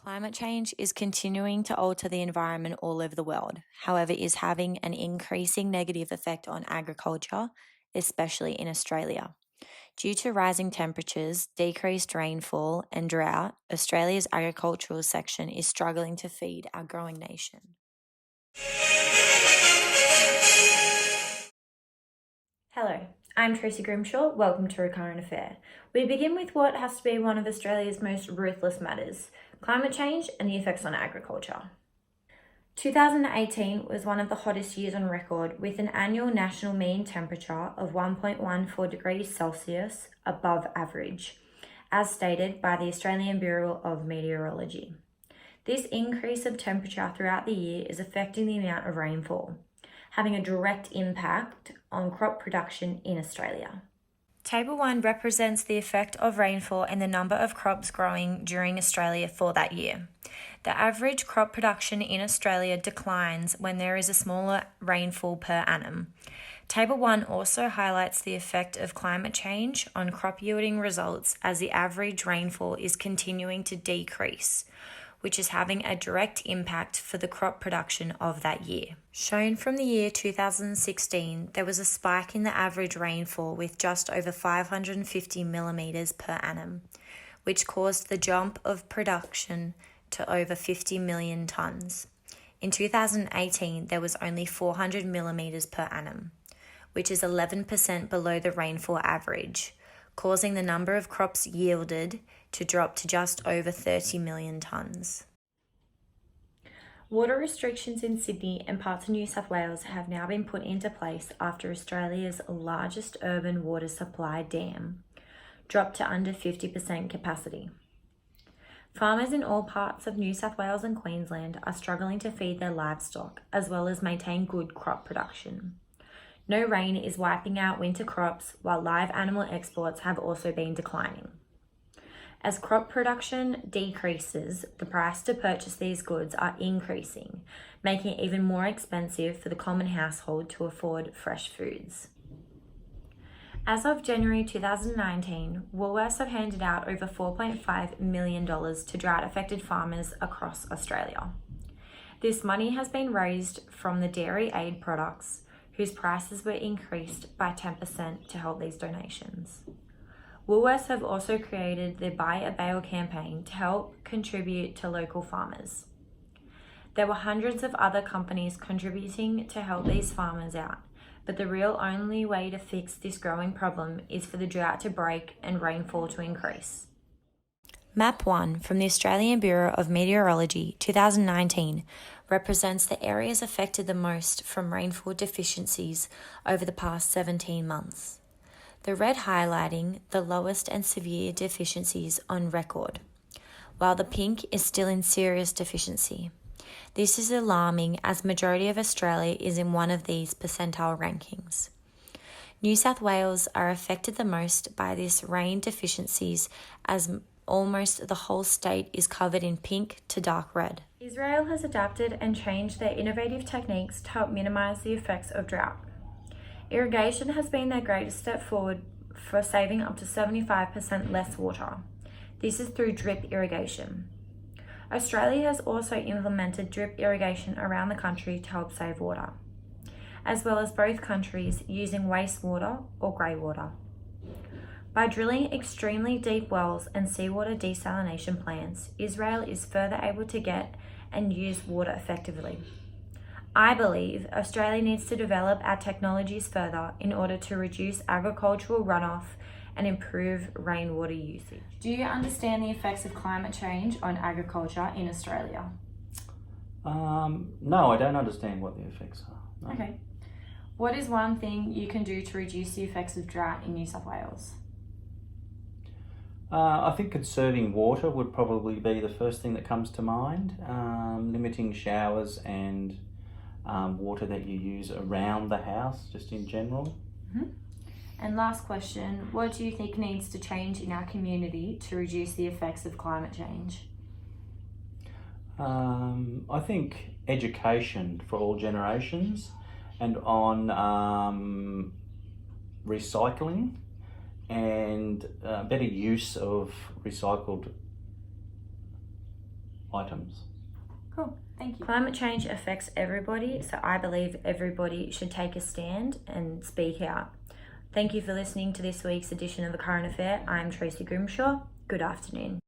Climate change is continuing to alter the environment all over the world, however, is having an increasing negative effect on agriculture, especially in Australia. Due to rising temperatures, decreased rainfall, and drought, Australia's agricultural section is struggling to feed our growing nation. Hello, I'm Tracy Grimshaw. Welcome to A Current Affair. We begin with what has to be one of Australia's most ruthless matters: climate change and the effects on agriculture. 2018 was one of the hottest years on record, with an annual national mean temperature of 1.14 degrees Celsius above average, as stated by the Australian Bureau of Meteorology. This increase of temperature throughout the year is affecting the amount of rainfall, having a direct impact on crop production in Australia. Table 1 represents the effect of rainfall and the number of crops growing during Australia for that year. The average crop production in Australia declines when there is a smaller rainfall per annum. Table 1 also highlights the effect of climate change on crop yielding results as the average rainfall is continuing to decrease, which is having a direct impact for the crop production of that year. Shown from the year 2016, there was a spike in the average rainfall with just over 550 millimetres per annum, which caused the jump of production to over 50 million tonnes. In 2018, there was only 400 millimetres per annum, which is 11% below the rainfall average, causing the number of crops yielded to drop to just over 30 million tonnes. Water restrictions in Sydney and parts of New South Wales have now been put into place after Australia's largest urban water supply dam dropped to under 50% capacity. Farmers in all parts of New South Wales and Queensland are struggling to feed their livestock as well as maintain good crop production. No rain is wiping out winter crops, while live animal exports have also been declining. As crop production decreases, the price to purchase these goods are increasing, making it even more expensive for the common household to afford fresh foods. As of January 2019, Woolworths have handed out over $4.5 million to drought-affected farmers across Australia. This money has been raised from the dairy aid products, whose prices were increased by 10% to help these donations. Woolworths have also created the Buy a Bale campaign to help contribute to local farmers. There were hundreds of other companies contributing to help these farmers out, but the real only way to fix this growing problem is for the drought to break and rainfall to increase. Map 1 from the Australian Bureau of Meteorology 2019 represents the areas affected the most from rainfall deficiencies over the past 17 months. The red highlighting the lowest and severe deficiencies on record, while the pink is still in serious deficiency. This is alarming as majority of Australia is in one of these percentile rankings. New South Wales are affected the most by this rain deficiencies as almost the whole state is covered in pink to dark red. Israel has adapted and changed their innovative techniques to help minimize the effects of drought. Irrigation has been their greatest step forward for saving up to 75% less water. This is through drip irrigation. Australia has also implemented drip irrigation around the country to help save water, as well as both countries using wastewater or grey water. By drilling extremely deep wells and seawater desalination plants, Israel is further able to get and use water effectively. I believe Australia needs to develop our technologies further in order to reduce agricultural runoff and improve rainwater usage. Do you understand the effects of climate change on agriculture in Australia? No, I don't understand what the effects are. No. Okay. What is one thing you can do to reduce the effects of drought in New South Wales? I think conserving water would probably be the first thing that comes to mind. Limiting showers and water that you use around the house, just in general. Mm-hmm. And last question, what do you think needs to change in our community to reduce the effects of climate change? I think education for all generations and on recycling and better use of recycled items. Cool. Thank you. Climate change affects everybody, so I believe everybody should take a stand and speak out. Thank you for listening to this week's edition of The Current Affair. I'm Tracy Grimshaw. Good afternoon.